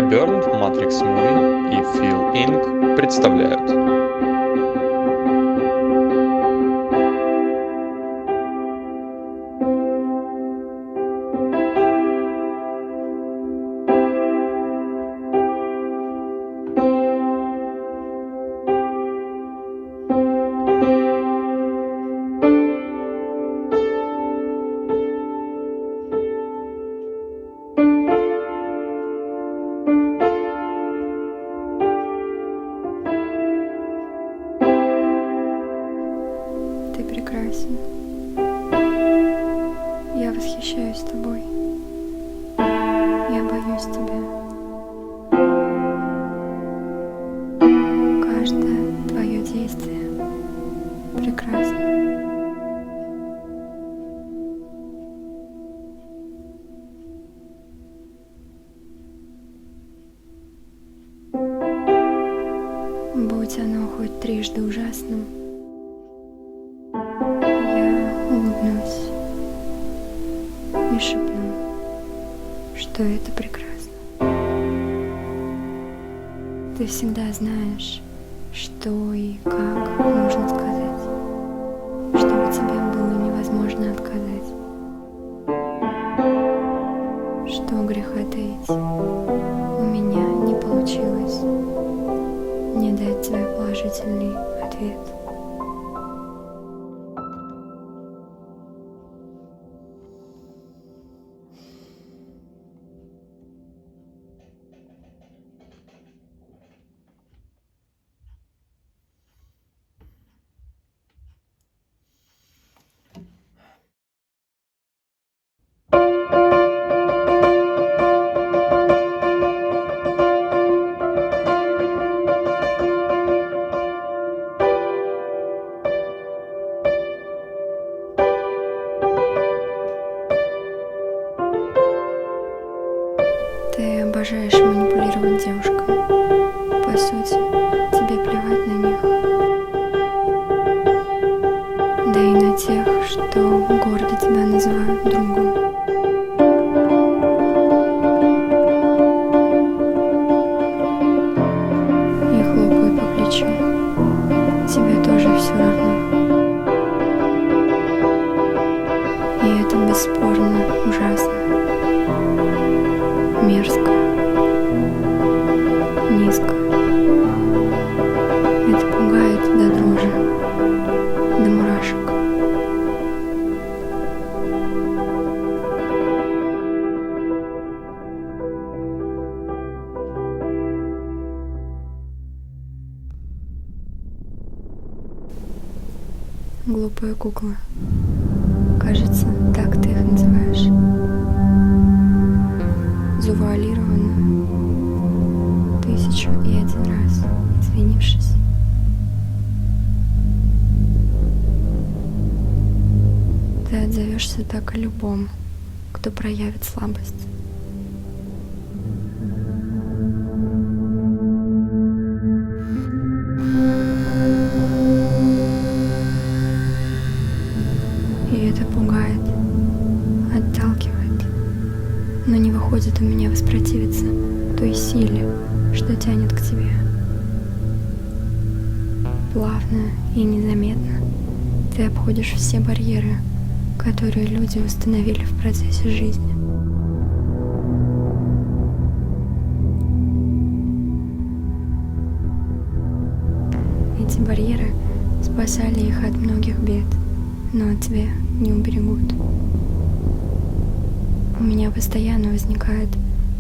Burned, Matrix Movie и Feel Inc. представляют. Ты прекрасен. Я восхищаюсь тобой. Я боюсь тебя. Каждое твое действие прекрасно. Будь оно хоть трижды ужасным, я улыбнусь и шепну, что это прекрасно. Ты всегда знаешь, что и как нужно сказать, чтобы тебе было невозможно отказать. Что греха таить, у меня не получилось не дать тебе положительный ответ. Ты обожаешь манипулировать девушками. По сути, тебе плевать на них. Да и на тех, что гордо тебя называют другом. И хлопают по плечу. Тебе тоже все равно. И это бесспорно ужасно. Мерзко, низко. Это пугает до дрожи, до мурашек. Глупая кукла. Кажется, так ты их называешь. Завуалированно 1001 раз, извинившись. Ты отзовешься так о любом, кто проявит слабость. И это пугает, отталкивает. Но не выходит у меня воспротивиться той силе, что тянет к тебе. Плавно и незаметно ты обходишь все барьеры, которые люди установили в процессе жизни. Эти барьеры спасали их от многих бед, но от тебя не уберегут. У меня постоянно возникает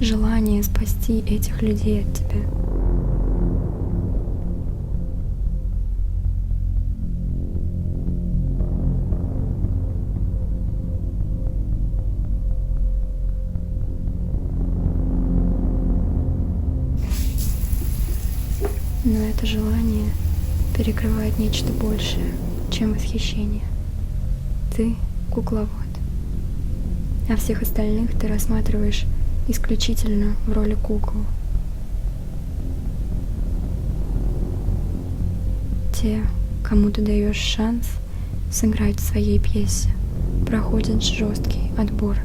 желание спасти этих людей от тебя. Но это желание перекрывает нечто большее, чем восхищение. Ты кукловод. А всех остальных ты рассматриваешь исключительно в роли кукол. Те, кому ты даешь шанс сыграть в своей пьесе, проходят жесткий отбор.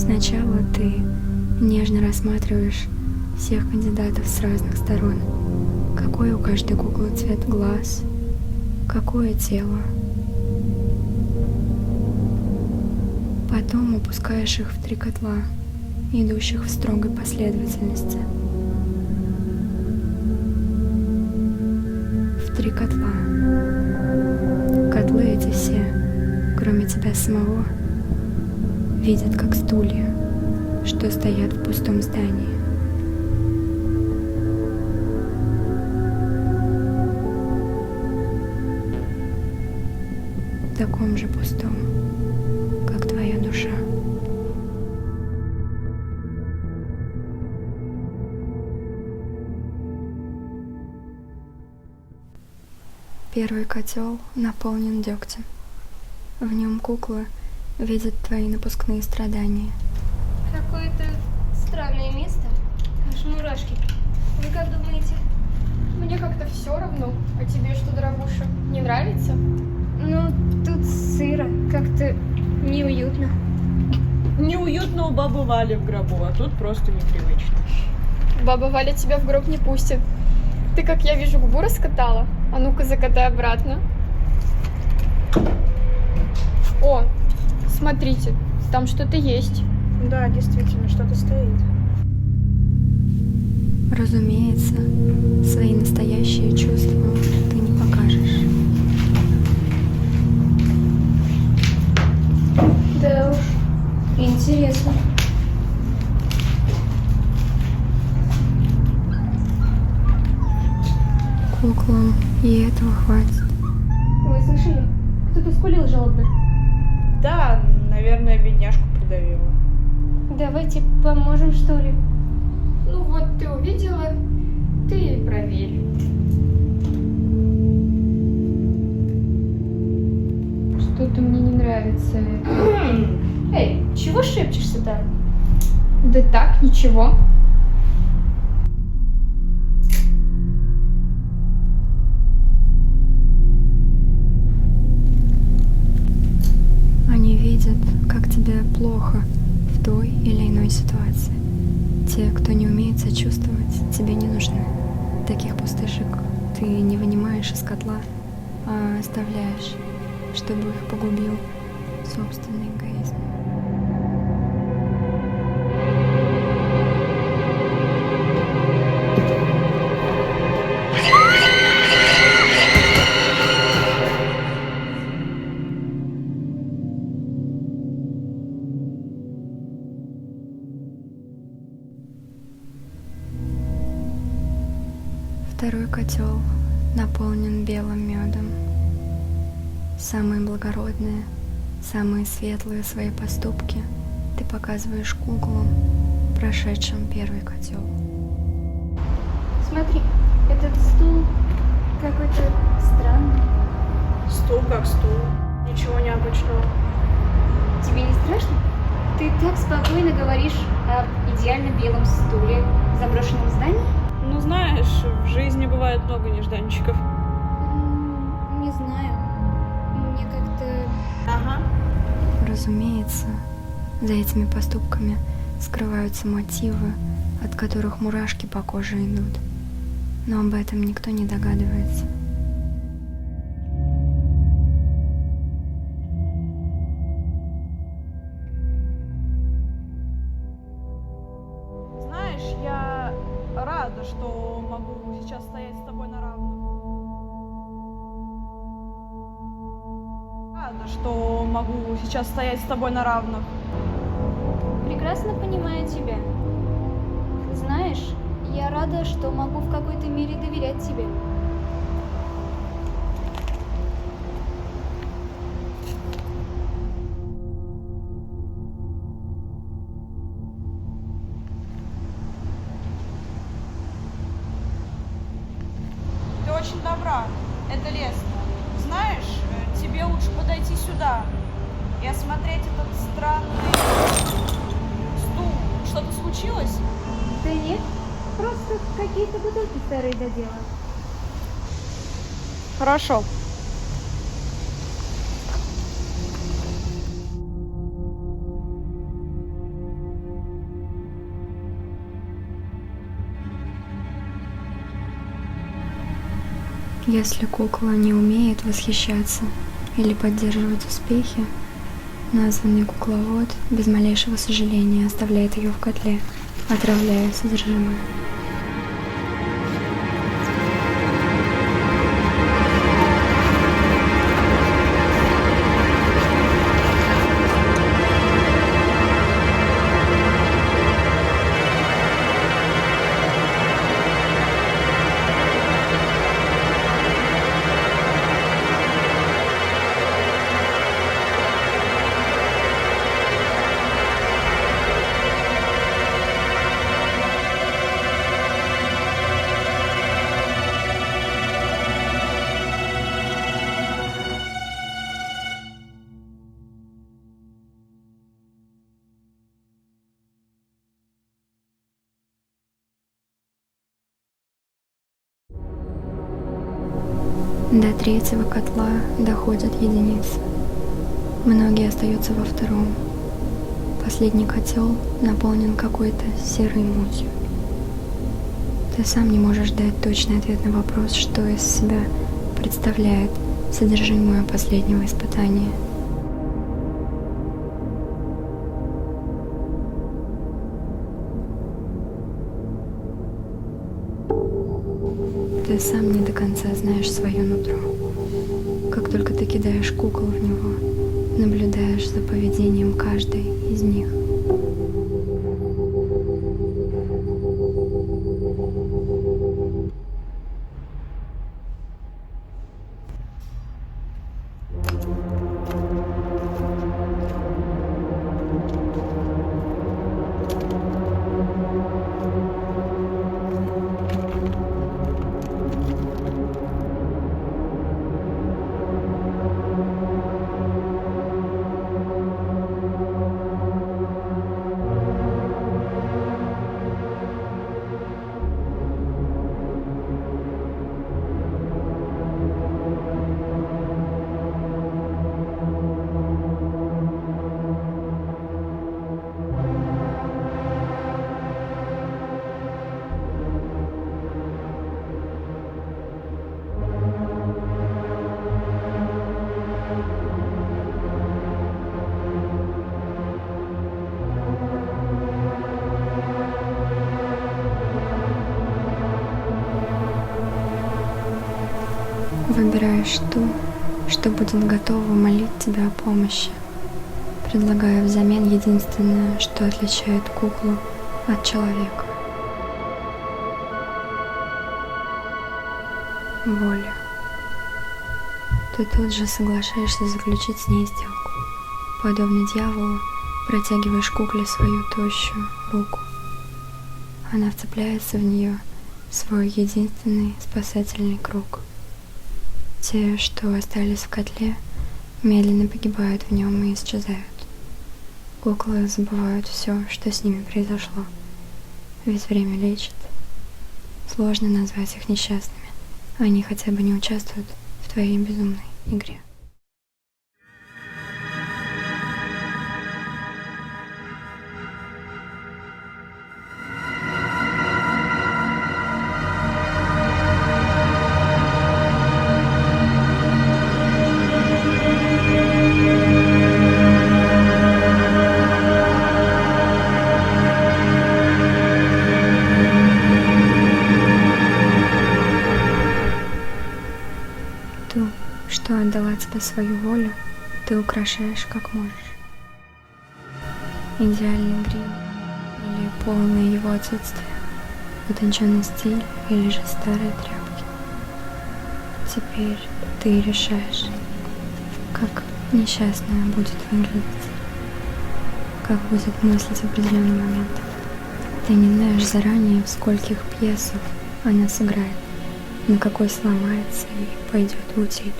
Сначала ты нежно рассматриваешь всех кандидатов с разных сторон. Какой у каждой куклы цвет глаз, какое тело. Потом опускаешь их в 3 котла, идущих в строгой последовательности. В 3 котла. Котлы эти все, кроме тебя самого, видят как стулья, что стоят в пустом здании. Таком же пустом, как твоя душа. Первый котел наполнен дегтем. В нем куклы видят твои напускные страдания. Какое-то странное место. Аж мурашки. Вы как думаете? Мне как-то все равно. А тебе что, дорогуша, не нравится? Ну, тут сыро, как-то неуютно. Неуютно у бабы Вали в гробу, а тут просто непривычно. Баба Валя тебя в гроб не пустит. Ты, как я вижу, губу раскатала. А ну-ка, закатай обратно. О, смотрите, там что-то есть. Да, действительно, что-то стоит. Разумеется, свои настоящие чувства ты не покажешь. Да уж, интересно. Куклам и этого хватит. Вы слышали? Кто-то скулил жалобно. Да, наверное, бедняжку придавила. Давайте поможем, что ли? Ну вот, ты увидела, ты проверь. Что-то мне не нравится это. Эй, чего шепчешься-то? Да так, ничего. Они видят, как тебе плохо в той или иной ситуации. Те, кто не умеет сочувствовать, тебе не нужны. Таких пустышек ты не вынимаешь из котла, а оставляешь, чтобы их погубил собственный эгоизм. Второй котел наполнен белым медом. Самые благородные, самые светлые свои поступки ты показываешь куклам, прошедшим первый котел. Смотри, этот стул какой-то странный. Стул как стул. Ничего необычного. Тебе не страшно? Ты так спокойно говоришь о идеально белом стуле в заброшенном здании? Ну, знаешь, в жизни бывает много нежданчиков. Не знаю. Мне как-то... Ага. Разумеется, за этими поступками скрываются мотивы, от которых мурашки по коже идут. Но об этом никто не догадывается. Знаешь, я рада, что могу сейчас стоять с тобой на равных. Рада, что могу сейчас стоять с тобой на равных. Прекрасно понимаю тебя. Знаешь, я рада, что могу в какой-то мере доверять тебе. Ты очень добра. Это лестно. Знаешь, тебе лучше подойти сюда и осмотреть этот странный стул. Что-то случилось? Да нет, просто какие-то бутылки старые додела. Хорошо. Если кукла не умеет восхищаться или поддерживать успехи, названный кукловод без малейшего сожаления оставляет ее в котле, отравляя содержимое. До третьего котла доходят единицы. Многие остаются во втором. Последний котел наполнен какой-то серой мутью. Ты сам не можешь дать точный ответ на вопрос, что из себя представляет содержимое последнего испытания. Ты сам не до конца знаешь свое нутро. Как только ты кидаешь кукол в него, наблюдаешь за поведением каждой из них. Выбираешь ту, что будет готова молить тебя о помощи, предлагая взамен единственное, что отличает куклу от человека — волю. Ты тут же соглашаешься заключить с ней сделку. Подобно дьяволу, протягиваешь кукле свою тощую руку. Она вцепляется в нее, свой единственный спасательный круг. Те, что остались в котле, медленно погибают в нем и исчезают. Куклы забывают все, что с ними произошло, ведь время лечит. Сложно назвать их несчастными, они хотя бы не участвуют в твоей безумной игре. Ту, что отдала тебе свою волю, ты украшаешь как можешь. Идеальный грим или полное его отсутствие, утонченный стиль или же старые тряпки. Теперь ты решаешь, как несчастная будет выглядеть, как будет мыслить в определенный момент. Ты не знаешь заранее, в скольких пьесах она сыграет, на какой сломается и пойдет в утиль.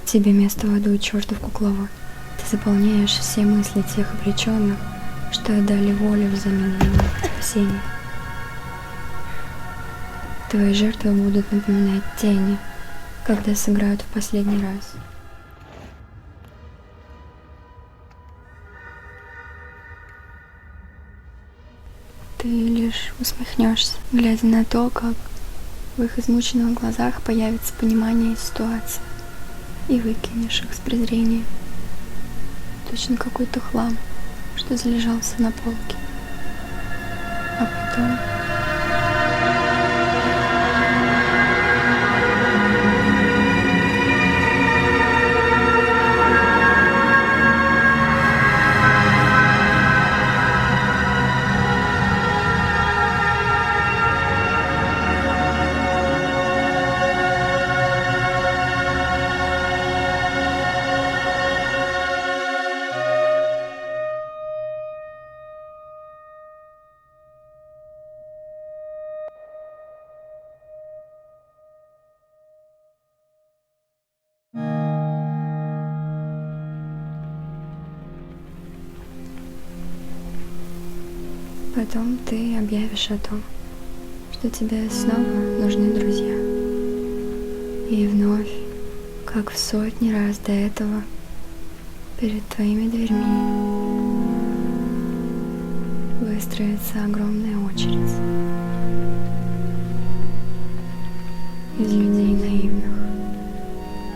Тебе место в аду, чертов кукловод. Ты заполняешь все мысли тех обреченных, что отдали волю взамен на спасение. Твои жертвы будут напоминать тени, когда сыграют в последний раз. Ты лишь усмехнешься, глядя на то, как в их измученных глазах появится понимание ситуации, и выкинешь их с презрением. Точно какой-то хлам, что залежался на полке. А потом... Потом ты объявишь о том, что тебе снова нужны друзья. И вновь, как в сотни раз до этого, перед твоими дверьми выстроится огромная очередь из людей наивных,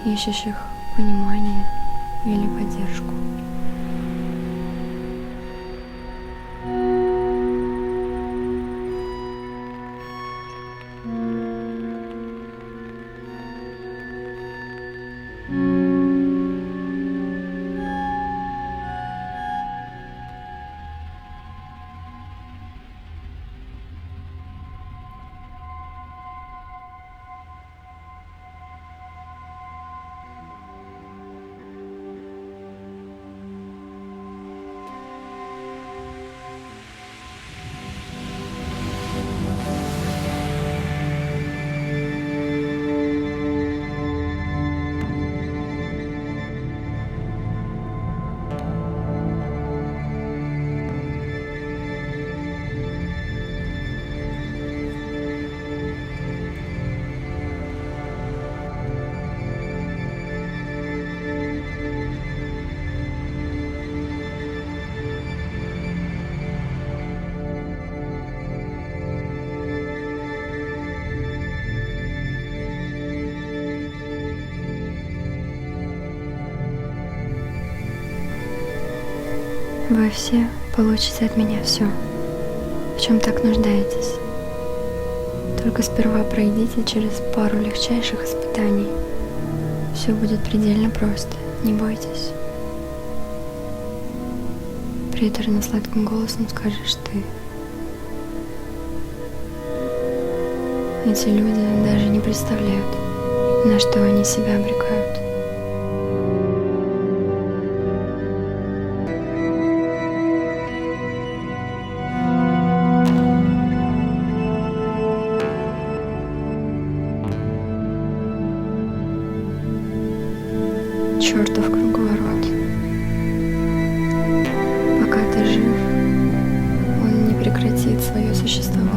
ищущих понимание или поддержку. Вы все получите от меня все, в чем так нуждаетесь. Только сперва пройдите через пару легчайших испытаний. Все будет предельно просто, не бойтесь. Приторно-сладким голосом скажешь ты. Эти люди даже не представляют, на что они себя обрекают. Чертов круговорот. Пока ты жив, он не прекратит свое существование.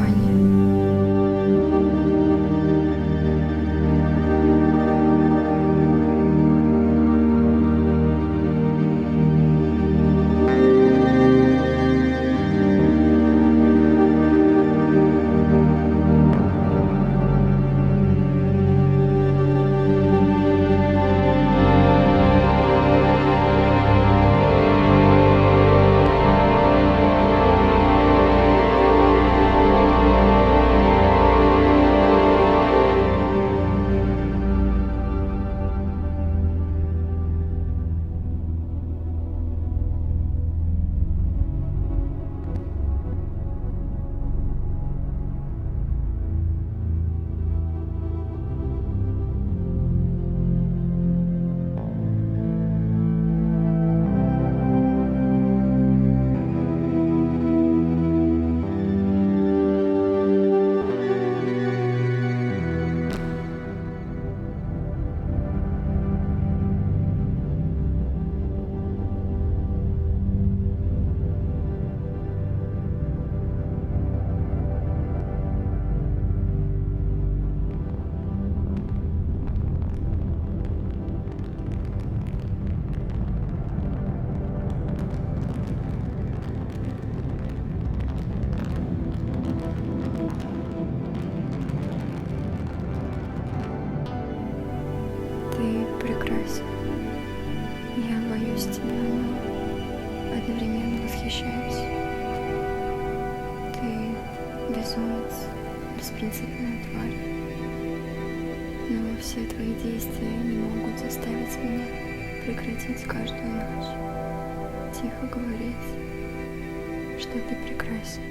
прекрасен. Я боюсь тебя, но одновременно восхищаюсь. Ты безумец, беспринципная тварь. Но все твои действия не могут заставить меня прекратить каждую ночь тихо говорить, что ты прекрасен.